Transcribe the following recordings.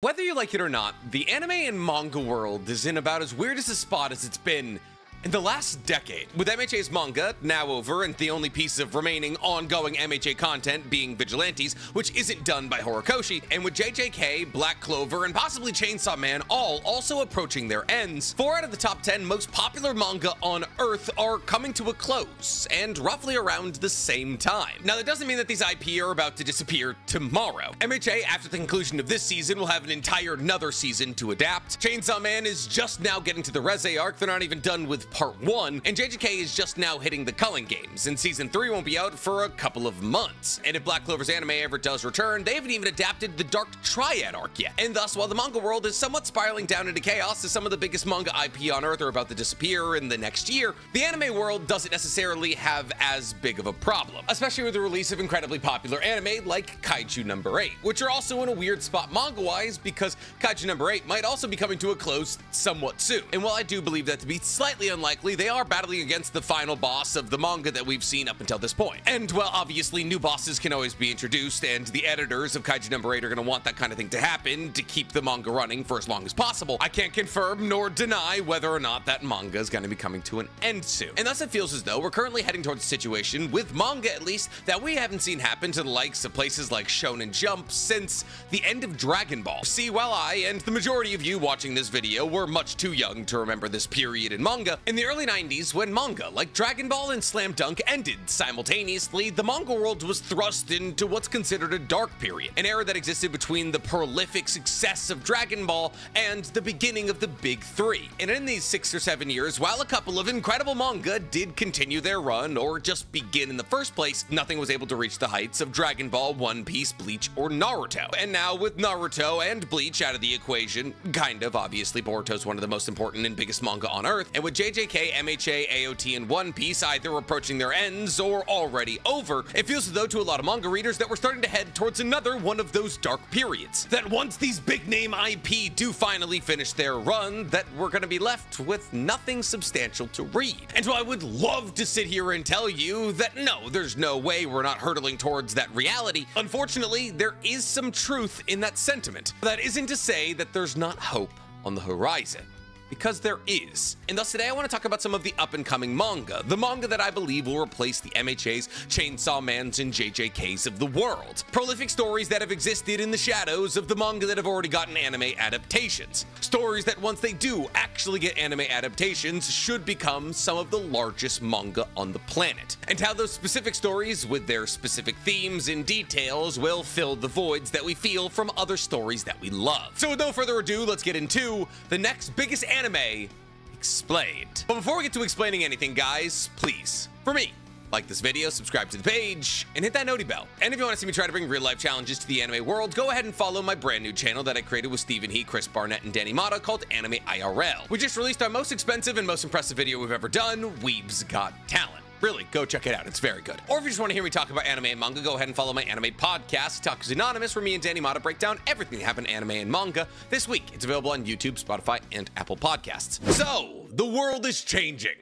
Whether you like it or not, the anime and manga world is in about as weird as a spot as it's been in the last decade, with MHA's manga now over and the only piece of remaining ongoing MHA content being Vigilantes, which isn't done by Horikoshi, and with JJK, Black Clover, and possibly Chainsaw Man all also approaching their ends, 4 out of the top 10 most popular manga on Earth are coming to a close, and roughly around the same time. Now, that doesn't mean that these IP are about to disappear tomorrow. MHA, after the conclusion of this season, will have an entire another season to adapt. Chainsaw Man is just now getting to the Reze arc, they're not even done with Part 1, and JJK is just now hitting the Culling Games, and Season 3 won't be out for a couple of months. And if Black Clover's anime ever does return, they haven't even adapted the Dark Triad arc yet. And thus, while the manga world is somewhat spiraling down into chaos as some of the biggest manga IP on Earth are about to disappear in the next year, the anime world doesn't necessarily have as big of a problem, especially with the release of incredibly popular anime like Kaiju Number 8, which are also in a weird spot manga-wise because Kaiju Number 8 might also be coming to a close somewhat soon. And while I do believe that to be slightly unlikely, they are battling against the final boss of the manga that we've seen up until this point. And while obviously new bosses can always be introduced, and the editors of Kaiju Number 8 are going to want that kind of thing to happen to keep the manga running for as long as possible, I can't confirm nor deny whether or not that manga is going to be coming to an end soon. And thus it feels as though we're currently heading towards a situation, with manga at least, that we haven't seen happen to the likes of places like Shonen Jump since the end of Dragon Ball. See, while I, and the majority of you watching this video, were much too young to remember this period in manga, in the early 90s, when manga like Dragon Ball and Slam Dunk ended simultaneously, the manga world was thrust into what's considered a dark period, an era that existed between the prolific success of Dragon Ball and the beginning of the Big Three. And in these 6 or 7 years, while a couple of incredible manga did continue their run or just begin in the first place, nothing was able to reach the heights of Dragon Ball, One Piece, Bleach, or Naruto. And now with Naruto and Bleach out of the equation, kind of, obviously Boruto's one of the most important and biggest manga on Earth, and with JJK, MHA, AOT, and One Piece either approaching their ends or already over, it feels as though to a lot of manga readers that we're starting to head towards another one of those dark periods. That once these big name IP do finally finish their run, that we're going to be left with nothing substantial to read. And while I would love to sit here and tell you that no, there's no way we're not hurtling towards that reality, unfortunately, there is some truth in that sentiment. That isn't to say that there's not hope on the horizon, because there is. And thus today I want to talk about some of the up-and-coming manga, the manga that I believe will replace the MHA's, Chainsaw Mans, and JJKs of the world. Prolific stories that have existed in the shadows of the manga that have already gotten anime adaptations. Stories that once they do actually get anime adaptations should become some of the largest manga on the planet. And how those specific stories with their specific themes and details will fill the voids that we feel from other stories that we love. So with no further ado, let's get into the next biggest anime explained. But before we get to explaining anything, guys, please, for me, like this video, subscribe to the page, and hit that noti bell. And if you want to see me try to bring real-life challenges to the anime world, go ahead and follow my brand new channel that I created with Stephen He, Chris Barnett, and Danny Mata called Anime IRL. We just released our most expensive and most impressive video we've ever done, Weeb's Got Talent. Really, go check it out. It's very good. Or if you just want to hear me talk about anime and manga, go ahead and follow my anime podcast, Otaku's Anonymous, where me and Danny Mata break down everything that happened in anime and manga this week. It's available on YouTube, Spotify, and Apple Podcasts. So, the world is changing.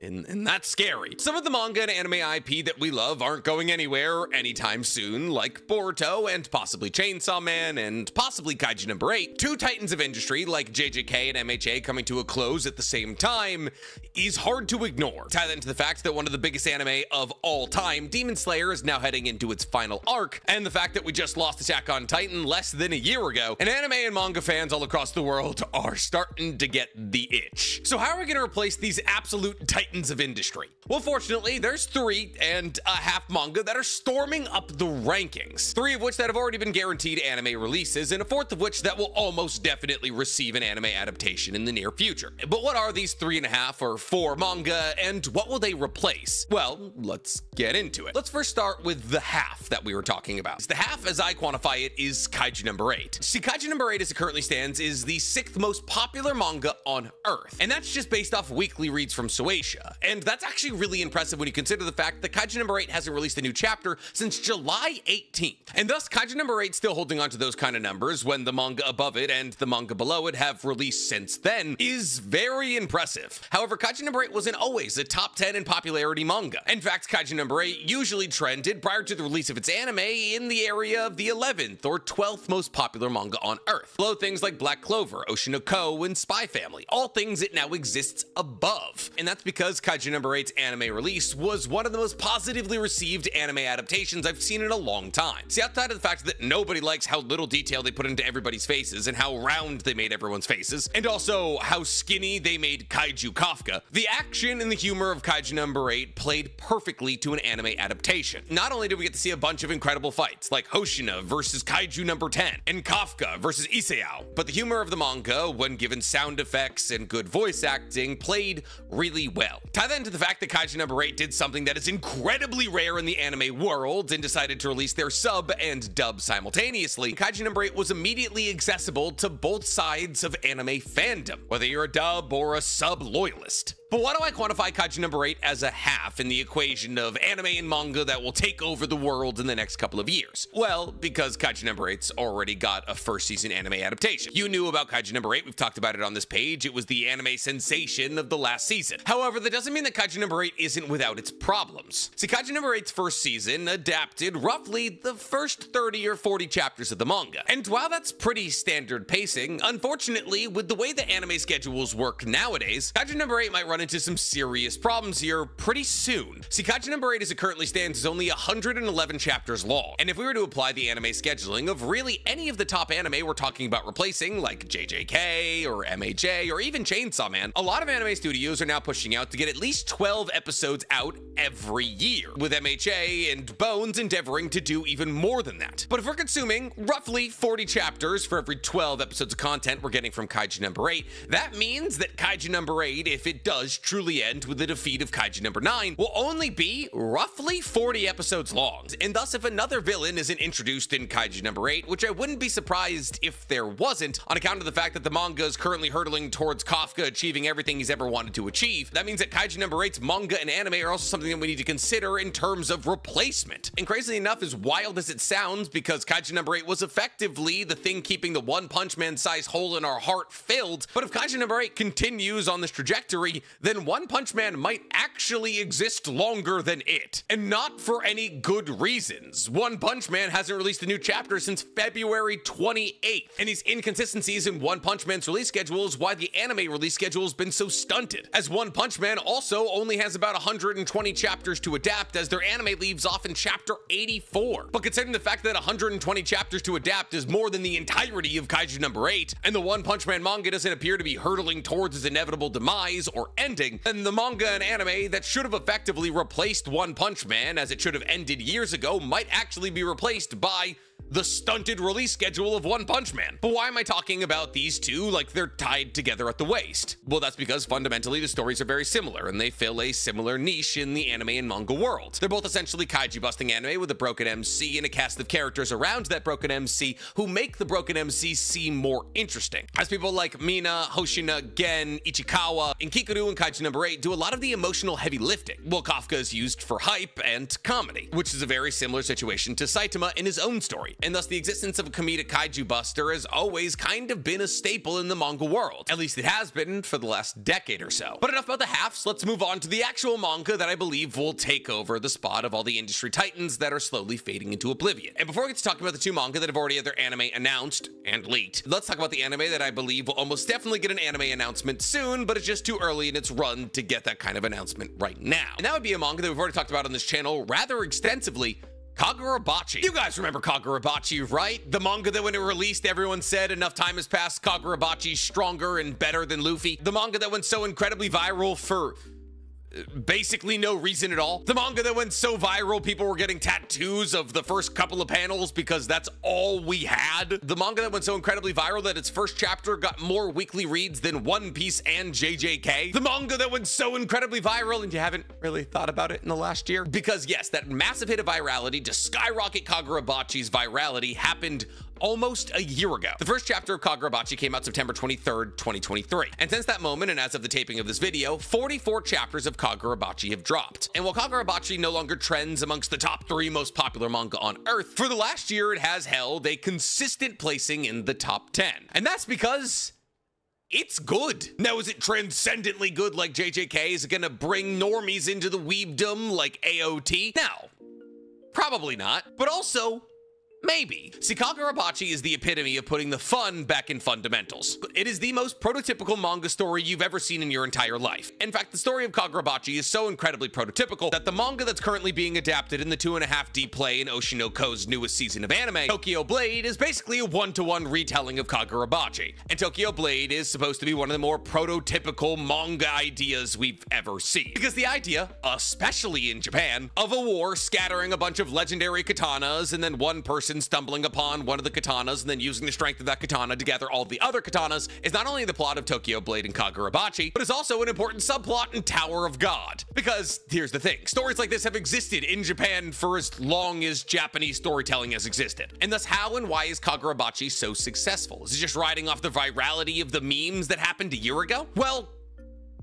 And that's scary. Some of the manga and anime IP that we love aren't going anywhere anytime soon, like Boruto and possibly Chainsaw Man and possibly Kaiju Number 8. Two titans of industry like JJK and MHA coming to a close at the same time is hard to ignore. Tie that into the fact that one of the biggest anime of all time, Demon Slayer, is now heading into its final arc, and the fact that we just lost Attack on Titan less than a year ago, and anime and manga fans all across the world are starting to get the itch. So how are we going to replace these absolute titans of industry? Well, fortunately, there's 3.5 manga that are storming up the rankings. 3 of which that have already been guaranteed anime releases, and a 4th of which that will almost definitely receive an anime adaptation in the near future. But what are these 3.5 or 4 manga, and what will they replace? Well, let's get into it. Let's first start with the half that we were talking about. The half, as I quantify it, is Kaiju Number 8. See, Kaiju Number 8, as it currently stands, is the 6th most popular manga on Earth, and that's just based off weekly reads from Shueisha. Shueisha. And that's actually really impressive when you consider the fact that Kaiju number 8 hasn't released a new chapter since July 18th. And thus, Kaiju number 8 still holding on to those kind of numbers when the manga above it and the manga below it have released since then is very impressive. However, Kaiju number 8 wasn't always a top 10 in popularity manga. In fact, Kaiju number 8 usually trended prior to the release of its anime in the area of the 11th or 12th most popular manga on Earth. Below things like Black Clover, Oshinoko, and Spy Family, all things it now exists above. And that's because Kaiju number 8's anime release was one of the most positively received anime adaptations I've seen in a long time. See, outside of the fact that nobody likes how little detail they put into everybody's faces and how round they made everyone's faces, and also how skinny they made Kaiju Kafka, the action and the humor of Kaiju number 8 played perfectly to an anime adaptation. Not only did we get to see a bunch of incredible fights, like Hoshina versus Kaiju number 10, and Kafka versus Isayao, but the humor of the manga, when given sound effects and good voice acting, played really well. Tie that into the fact that Kaiju number 8 did something that is incredibly rare in the anime world and decided to release their sub and dub simultaneously. Kaiju number 8 was immediately accessible to both sides of anime fandom, whether you're a dub or a sub loyalist. But why do I quantify Kaiju number 8 as a half in the equation of anime and manga that will take over the world in the next couple of years? Well, because Kaiju number 8's already got a first season anime adaptation. You knew about Kaiju number 8, we've talked about it on this page. It was the anime sensation of the last season. However, that doesn't mean that Kaiju number 8 isn't without its problems. See, Kaiju number 8's first season adapted roughly the first 30 or 40 chapters of the manga. And while that's pretty standard pacing, unfortunately, with the way the anime schedules work nowadays, Kaiju number 8 might run into some serious problems here pretty soon. See, Kaiju number 8 as it currently stands is only 111 chapters long, and if we were to apply the anime scheduling of really any of the top anime we're talking about replacing, like JJK or MHA or even Chainsaw Man, a lot of anime studios are now pushing out to get at least 12 episodes out every year, with MHA and Bones endeavoring to do even more than that. But if we're consuming roughly 40 chapters for every 12 episodes of content we're getting from Kaiju number 8, that means that Kaiju number 8, if it does truly end with the defeat of Kaiju number 9, will only be roughly 40 episodes long. And thus, if another villain isn't introduced in Kaiju number 8, which I wouldn't be surprised if there wasn't, on account of the fact that the manga is currently hurtling towards Kafka achieving everything he's ever wanted to achieve, that means that Kaiju number 8's manga and anime are also something that we need to consider in terms of replacement. And crazily enough, as wild as it sounds, because Kaiju number 8 was effectively the thing keeping the One Punch Man size hole in our heart filled, but if Kaiju number 8 continues on this trajectory, then One Punch Man might actually exist longer than it, and not for any good reasons. One Punch Man hasn't released a new chapter since February 28th, and these inconsistencies in One Punch Man's release schedule is why the anime release schedule has been so stunted, as One Punch Man also only has about 120 chapters to adapt, as their anime leaves off in chapter 84. But considering the fact that 120 chapters to adapt is more than the entirety of Kaiju number 8, and the One Punch Man manga doesn't appear to be hurtling towards its inevitable demise or ending, then the manga and anime that should have effectively replaced One Punch Man, as it should have ended years ago, might actually be replaced by the stunted release schedule of One Punch Man. But why am I talking about these two like they're tied together at the waist? Well, that's because fundamentally the stories are very similar and they fill a similar niche in the anime and manga world. They're both essentially kaiju busting anime with a broken MC and a cast of characters around that broken MC who make the broken MC seem more interesting, as people like Mina, Hoshina, Gen, Ichikawa, and Kikuru and Kaiju number 8 do a lot of the emotional heavy lifting, while Kafka is used for hype and comedy, which is a very similar situation to Saitama in his own story. And thus the existence of a comedic kaiju buster has always kind of been a staple in the manga world. At least it has been for the last decade or so. But enough about the halves, let's move on to the actual manga that I believe will take over the spot of all the industry titans that are slowly fading into oblivion. And before we get to talking about the two manga that have already had their anime announced and leaked, let's talk about the anime that I believe will almost definitely get an anime announcement soon, but it's just too early in its run to get that kind of announcement right now. And that would be a manga that we've already talked about on this channel rather extensively, Kagurabachi. You guys remember Kagurabachi, right? The manga that when it released, everyone said enough time has passed, Kagurabachi's stronger and better than Luffy. The manga that went so incredibly viral for basically no reason at all. The manga that went so viral, people were getting tattoos of the first couple of panels because that's all we had. The manga that went so incredibly viral that its first chapter got more weekly reads than One Piece and JJK. The manga that went so incredibly viral and you haven't really thought about it in the last year. Because yes, that massive hit of virality to skyrocket Kagurabachi's virality happened almost a year ago. The first chapter of Kagurabachi came out September 23rd, 2023. And since that moment, and as of the taping of this video, 44 chapters of Kagurabachi have dropped. And while Kagurabachi no longer trends amongst the top 3 most popular manga on Earth, for the last year it has held a consistent placing in the top 10. And that's because it's good. Now, is it transcendently good like JJK? Is it gonna bring normies into the weebdom like AOT? No, probably not. But also, maybe. See, Kagurabachi is the epitome of putting the fun back in fundamentals. It is the most prototypical manga story you've ever seen in your entire life. In fact, the story of Kagurabachi is so incredibly prototypical that the manga that's currently being adapted in the 2.5D play in Oshinoko-Ko's newest season of anime, Tokyo Blade, is basically a one-to-one retelling of Kagurabachi. And Tokyo Blade is supposed to be one of the more prototypical manga ideas we've ever seen. Because the idea, especially in Japan, of a war scattering a bunch of legendary katanas and then one person stumbling upon one of the katanas and then using the strength of that katana to gather all the other katanas is not only the plot of Tokyo Blade and Kagurabachi, but is also an important subplot in Tower of God. Because here's the thing, stories like this have existed in Japan for as long as Japanese storytelling has existed. And thus, how and why is Kagurabachi so successful? Is it just riding off the virality of the memes that happened a year ago? Well,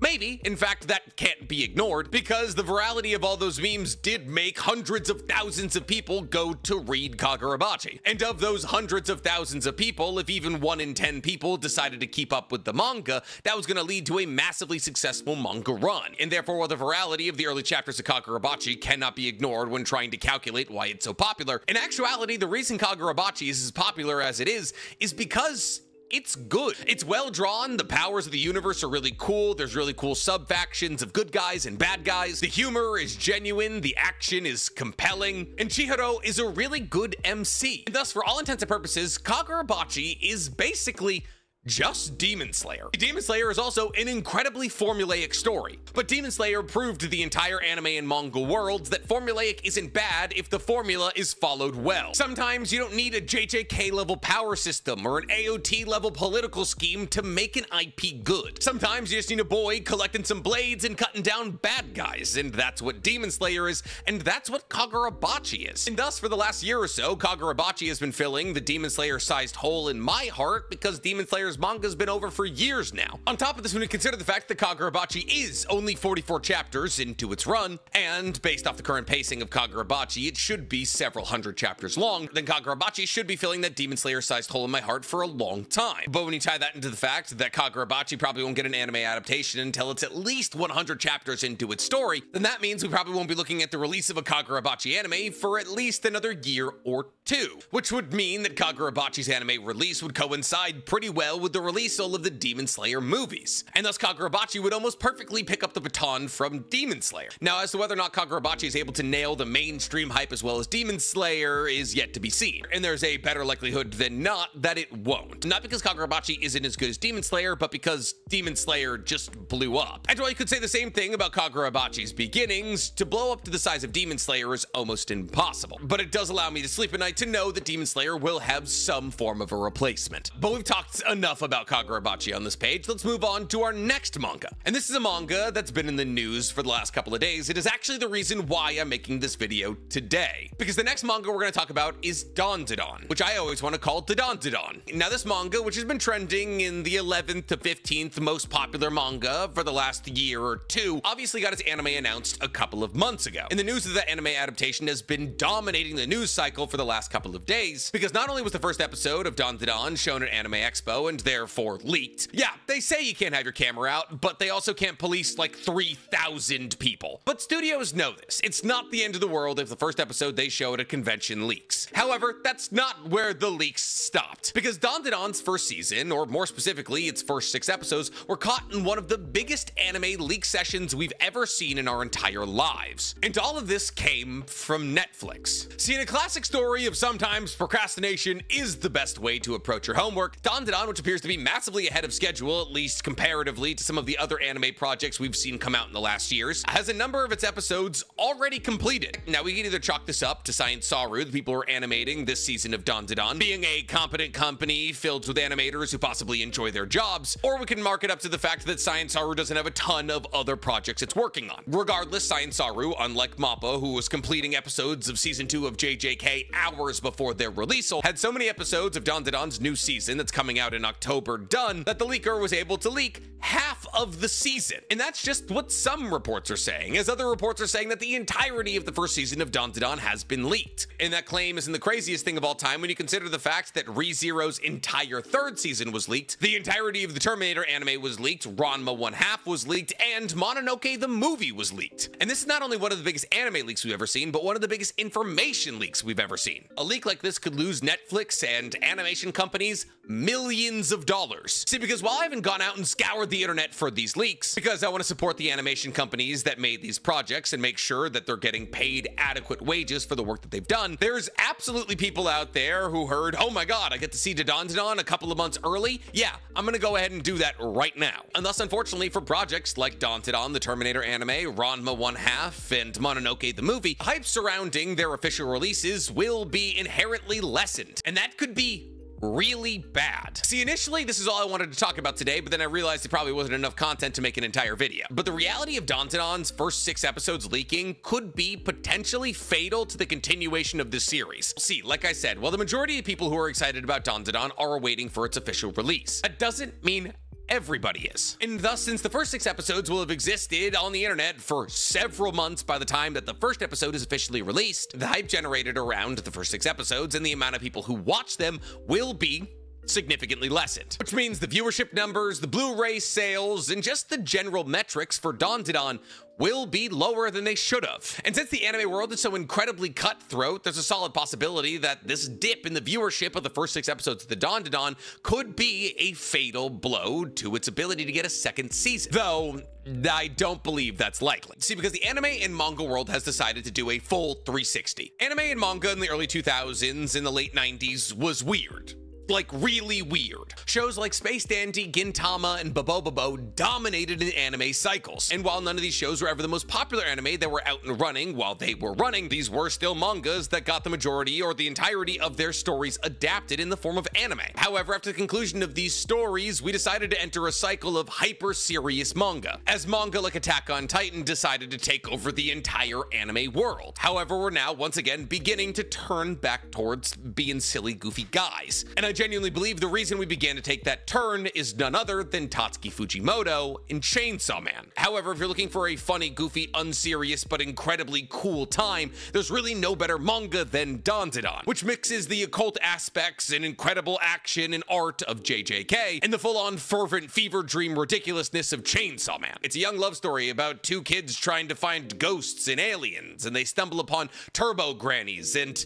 maybe. In fact, that can't be ignored because the virality of all those memes did make hundreds of thousands of people go to read Kagurabachi. And of those hundreds of thousands of people, if even 1 in 10 people decided to keep up with the manga, that was going to lead to a massively successful manga run. And therefore, while the virality of the early chapters of Kagurabachi cannot be ignored when trying to calculate why it's so popular, in actuality, the reason Kagurabachi is as popular as it is because it's good. It's well drawn, the powers of the universe are really cool, there's really cool sub-factions of good guys and bad guys, the humor is genuine, the action is compelling, and Chihiro is a really good MC. And thus, for all intents and purposes, Kagurabachi is basically just Demon Slayer. Demon Slayer is also an incredibly formulaic story, but Demon Slayer proved to the entire anime and manga worlds that formulaic isn't bad if the formula is followed well. Sometimes you don't need a JJK level power system or an AOT level political scheme to make an IP good. Sometimes you just need a boy collecting some blades and cutting down bad guys, and that's what Demon Slayer is, and that's what Kagurabachi is. And thus, for the last year or so, Kagurabachi has been filling the Demon Slayer sized hole in my heart because Demon Slayer's manga's been over for years now. On top of this, when we consider the fact that Kagurabachi is only 44 chapters into its run, and based off the current pacing of Kagurabachi, it should be several hundred chapters long, then Kagurabachi should be filling that Demon Slayer-sized hole in my heart for a long time. But when you tie that into the fact that Kagurabachi probably won't get an anime adaptation until it's at least 100 chapters into its story, then that means we probably won't be looking at the release of a Kagurabachi anime for at least another year or 2, which would mean that Kagurabachi's anime release would coincide pretty well with the release of the Demon Slayer movies, and thus Kagurabachi would almost perfectly pick up the baton from Demon Slayer. Now, as to whether or not Kagurabachi is able to nail the mainstream hype as well as Demon Slayer is yet to be seen, and there's a better likelihood than not that it won't. Not because Kagurabachi isn't as good as Demon Slayer, but because Demon Slayer just blew up. And while you could say the same thing about Kagurabachi's beginnings, to blow up to the size of Demon Slayer is almost impossible. But it does allow me to sleep at night to know that Demon Slayer will have some form of a replacement. But we've talked enough about Kagurabachi on this page. Let's move on to our next manga. And this is a manga that's been in the news for the last couple of days. It is actually the reason why I'm making this video today. Because the next manga we're going to talk about is Dandadan, which I always want to call Dandadan. Now, this manga, which has been trending in the 11th to 15th most popular manga for the last year or 2, obviously got its anime announced a couple of months ago. And the news of that anime adaptation has been dominating the news cycle for the last couple of days, because not only was the first episode of Dandadan shown at Anime Expo and therefore leaked. Yeah, they say you can't have your camera out, but they also can't police like 3,000 people. But studios know this. It's not the end of the world if the first episode they show at a convention leaks. However, that's not where the leaks stopped, because Dandadan's first season, or more specifically its first 6 episodes, were caught in one of the biggest anime leak sessions we've ever seen in our entire lives. And all of this came from Netflix. See, in a classic story of sometimes procrastination is the best way to approach your homework, Dandadan, which appeared appears to be massively ahead of schedule, at least comparatively to some of the other anime projects we've seen come out in the last years, has a number of its episodes already completed. Now, we can either chalk this up to Science Saru, the people who are animating this season of Dandadan, being a competent company filled with animators who possibly enjoy their jobs, or we can mark it up to the fact that Science Saru doesn't have a ton of other projects it's working on. Regardless, Science Saru, unlike MAPPA, who was completing episodes of Season 2 of JJK hours before their release, had so many episodes of Dandadan's new season that's coming out in October done that the leaker was able to leak half of the season. And that's just what some reports are saying, as other reports are saying that the entirety of the first season of Dandadan has been leaked. And that claim isn't the craziest thing of all time when you consider the fact that ReZero's entire third season was leaked, the entirety of the Terminator anime was leaked, Ranma 1/2 was leaked, and Mononoke the movie was leaked. And this is not only one of the biggest anime leaks we've ever seen, but one of the biggest information leaks we've ever seen. A leak like this could lose Netflix and animation companies millions of dollars. See, because while I haven't gone out and scoured the internet for these leaks, because I want to support the animation companies that made these projects and make sure that they're getting paid adequate wages for the work that they've done, there's absolutely people out there who heard, oh my god, I get to see Dandadan a couple of months early? Yeah, I'm gonna go ahead and do that right now. And thus, unfortunately, for projects like Dandadan, the Terminator anime, Ranma 1/2, and Mononoke the movie, hype surrounding their official releases will be inherently lessened. And that could be really bad. See, initially, this is all I wanted to talk about today, but then I realized it probably wasn't enough content to make an entire video. But the reality of Dandadan's first 6 episodes leaking could be potentially fatal to the continuation of this series. See, like I said, while the majority of people who are excited about Dandadan are waiting for its official release, that doesn't mean everybody is. And thus, since the first 6 episodes will have existed on the internet for several months by the time that the first episode is officially released, the hype generated around the first 6 episodes and the amount of people who watch them will be significantly lessened, which means the viewership numbers, the Blu-ray sales, and just the general metrics for Dandadan will be lower than they should have. And since the anime world is so incredibly cutthroat, there's a solid possibility that this dip in the viewership of the first 6 episodes of the Dandadan could be a fatal blow to its ability to get a second season. Though, I don't believe that's likely. See, because the anime and manga world has decided to do a full 360. Anime and manga in the early 2000s, in the late 90s, was weird. Like, really weird. Shows like Space Dandy, Gintama, and Bobobobo dominated in anime cycles. And while none of these shows were ever the most popular anime that were out and running while they were running, these were still mangas that got the majority or the entirety of their stories adapted in the form of anime. However, after the conclusion of these stories, we decided to enter a cycle of hyper-serious manga, as manga like Attack on Titan decided to take over the entire anime world. However, we're now once again beginning to turn back towards being silly, goofy guys. And I genuinely believe the reason we began to take that turn is none other than Tatsuki Fujimoto in Chainsaw Man. However, if you're looking for a funny, goofy, unserious, but incredibly cool time, there's really no better manga than Dandadan, which mixes the occult aspects and incredible action and art of JJK and the full-on fervent fever dream ridiculousness of Chainsaw Man. It's a young love story about 2 kids trying to find ghosts and aliens, and they stumble upon turbo grannies and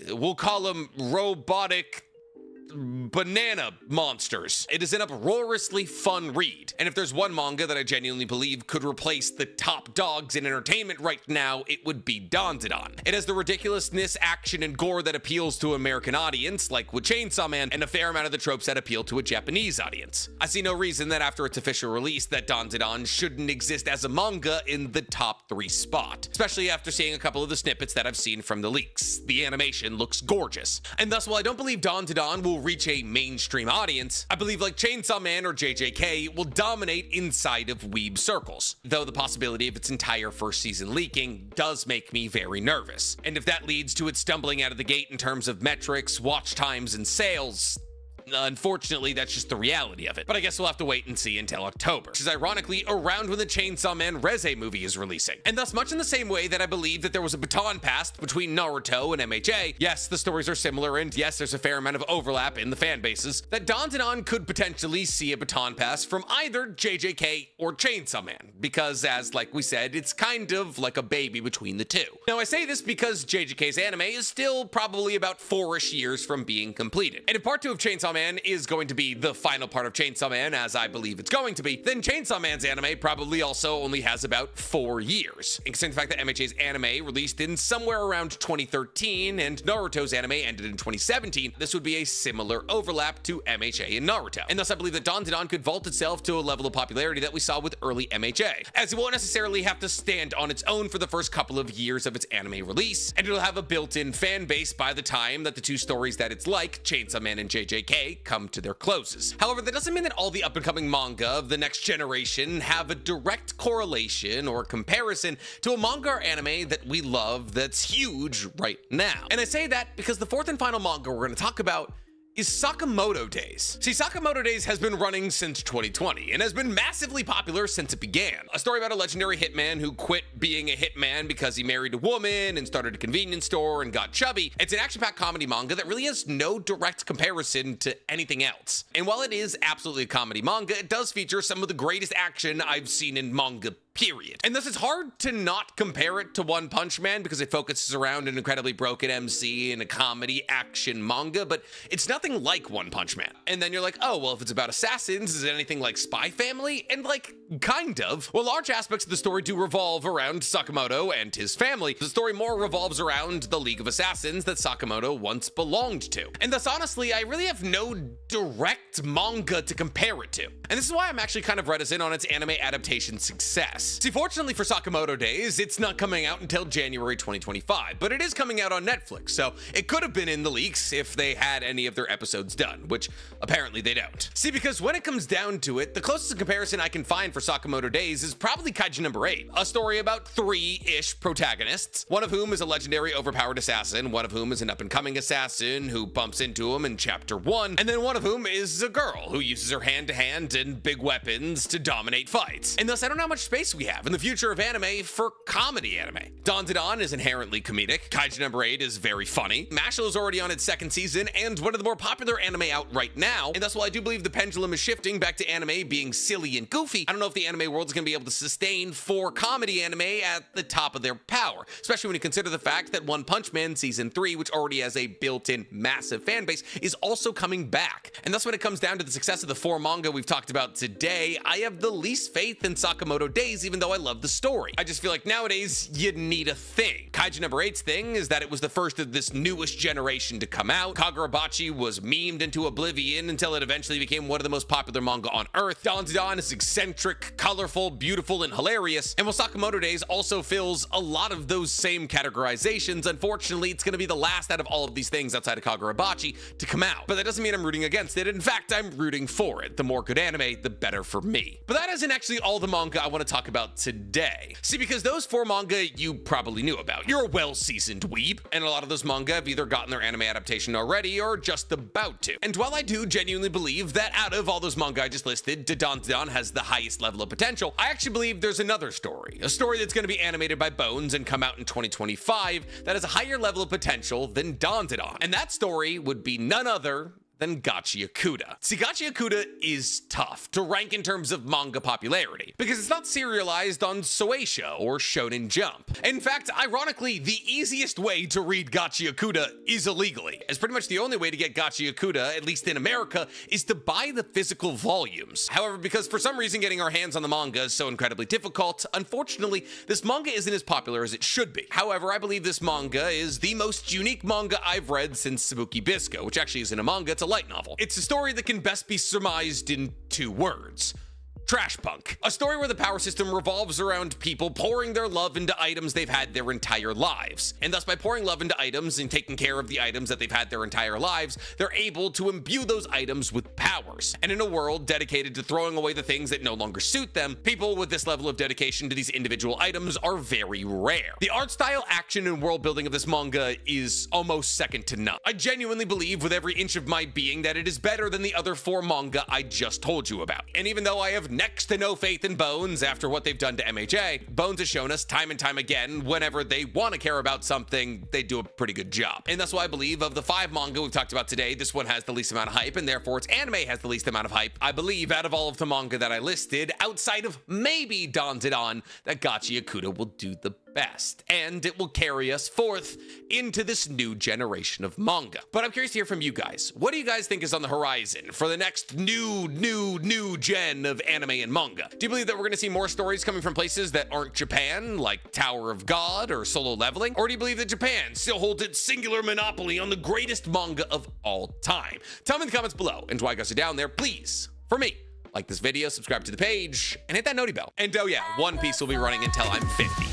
we'll call them robotic banana monsters. It is an uproariously fun read, and if there's one manga that I genuinely believe could replace the top dogs in entertainment right now, it would be Dandadan. It has the ridiculousness, action, and gore that appeals to an American audience, like with Chainsaw Man, and a fair amount of the tropes that appeal to a Japanese audience. I see no reason that after its official release that Dandadan shouldn't exist as a manga in the top 3 spot, especially after seeing a couple of the snippets that I've seen from the leaks. The animation looks gorgeous, and thus while I don't believe Dandadan will reach a mainstream audience, I believe like Chainsaw Man or JJK will dominate inside of weeb circles, though the possibility of its entire first season leaking does make me very nervous. And if that leads to it stumbling out of the gate in terms of metrics, watch times, and sales, unfortunately, that's just the reality of it. But I guess we'll have to wait and see until October, which is ironically around when the Chainsaw Man Reze movie is releasing. And thus, much in the same way that I believe that there was a baton passed between Naruto and MHA, yes, the stories are similar, and yes, there's a fair amount of overlap in the fan bases, that Dandadan could potentially see a baton pass from either JJK or Chainsaw Man, because as like we said, it's kind of like a baby between the two. Now, I say this because JJK's anime is still probably about 4-ish years from being completed. And if part 2 of Chainsaw Chainsaw Man is going to be the final part of Chainsaw Man, as I believe it's going to be, then Chainsaw Man's anime probably also only has about 4 years. Considering the fact that MHA's anime released in somewhere around 2013 and Naruto's anime ended in 2017, this would be a similar overlap to MHA and Naruto. And thus I believe that Dandadan could vault itself to a level of popularity that we saw with early MHA, as it won't necessarily have to stand on its own for the first couple of years of its anime release, and it'll have a built-in fan base by the time that the two stories that it's like, Chainsaw Man and JJK, come to their closes. However, that doesn't mean that all the up-and-coming manga of the next generation have a direct correlation or comparison to a manga or anime that we love that's huge right now. And I say that because the fourth and final manga we're going to talk about is Sakamoto Days. See, Sakamoto Days has been running since 2020 and has been massively popular since it began. A story about a legendary hitman who quit being a hitman because he married a woman and started a convenience store and got chubby. It's an action-packed comedy manga that really has no direct comparison to anything else. And while it is absolutely a comedy manga, it does feature some of the greatest action I've seen in manga, period. And thus it's hard to not compare it to One Punch Man because it focuses around an incredibly broken MC and a comedy action manga, but it's nothing like One Punch Man. And then you're like, oh, well, if it's about assassins, is it anything like Spy Family? And like, kind of. Well, large aspects of the story do revolve around Sakamoto and his family. The story more revolves around the League of Assassins that Sakamoto once belonged to. And thus, honestly, I really have no direct manga to compare it to. And this is why I'm actually kind of reticent on its anime adaptation success. See, fortunately for Sakamoto Days, it's not coming out until January 2025, but it is coming out on Netflix, so it could have been in the leaks if they had any of their episodes done, which apparently they don't. See, because when it comes down to it, the closest comparison I can find for Sakamoto Days is probably Kaiju number 8, a story about 3-ish protagonists, one of whom is a legendary overpowered assassin, one of whom is an up-and-coming assassin who bumps into him in chapter 1, and then one of whom is a girl who uses her hand-to-hand and big weapons to dominate fights. And thus, I don't know how much space we have in the future of anime for comedy anime. Dandadan is inherently comedic, Kaiju number 8 is very funny, Mashle is already on its 2nd season and one of the more popular anime out right now, and thus while I do believe the pendulum is shifting back to anime being silly and goofy, I don't know if the anime world is going to be able to sustain 4 comedy anime at the top of their power, especially when you consider the fact that One Punch Man Season 3, which already has a built-in massive fan base, is also coming back. And thus when it comes down to the success of the 4 manga we've talked about today, I have the least faith in Sakamoto Days, even though I love the story. I just feel like nowadays you need a thing. Kaiju number 8's thing is that it was the first of this newest generation to come out. Kagurabachi was memed into oblivion until it eventually became one of the most popular manga on earth. Dandadan is eccentric, colorful, beautiful, and hilarious. And while Sakamoto Days also fills a lot of those same categorizations, unfortunately, it's going to be the last out of all of these things outside of Kagurabachi to come out. But that doesn't mean I'm rooting against it. In fact, I'm rooting for it. The more good anime, the better for me. But that isn't actually all the manga I want to talk about today. See, because those 4 manga you probably knew about. You're a well-seasoned weeb, and a lot of those manga have either gotten their anime adaptation already or just about to. And while I do genuinely believe that out of all those manga I just listed, Dandadan has the highest level of potential, I actually believe there's another story. A story that's going to be animated by Bones and come out in 2025 that has a higher level of potential than Dandadan. And that story would be none other than Gachi Yakuta. See, Gachi Yakuta is tough to rank in terms of manga popularity because it's not serialized on Shueisha or Shonen Jump. In fact, ironically, the easiest way to read Gachi Yakuta is illegally, as pretty much the only way to get Gachi Yakuta, at least in America, is to buy the physical volumes. However, because for some reason getting our hands on the manga is so incredibly difficult, unfortunately, this manga isn't as popular as it should be. However, I believe this manga is the most unique manga I've read since Sabuki Bisco, which actually isn't a manga, it's a light novel. It's a story that can best be surmised in 2 words. Trash punk. A story where the power system revolves around people pouring their love into items they've had their entire lives. And thus by pouring love into items and taking care of the items that they've had their entire lives, they're able to imbue those items with powers. And in a world dedicated to throwing away the things that no longer suit them, people with this level of dedication to these individual items are very rare. The art style, action, and world building of this manga is almost second to none. I genuinely believe with every inch of my being that it is better than the other 4 manga I just told you about. And even though I have next to no faith in Bones after what they've done to MHA, Bones has shown us time and time again, whenever they want to care about something, they do a pretty good job. And that's why I believe of the 5 manga we've talked about today, this one has the least amount of hype, and therefore its anime has the least amount of hype. I believe out of all of the manga that I listed, outside of maybe Dandadan, that Gachi Yakuta will do the best, and it will carry us forth into this new generation of manga. But I'm curious to hear from you guys. What do you guys think is on the horizon for the next new gen of anime and manga? Do you believe that we're gonna see more stories coming from places that aren't Japan, like Tower of God or Solo Leveling? Or do you believe that Japan still holds its singular monopoly on the greatest manga of all time? Tell me in the comments below, and while you guys are down there, please, for me, like this video, subscribe to the page, and hit that noti bell. And oh yeah, One Piece will be running until I'm 50.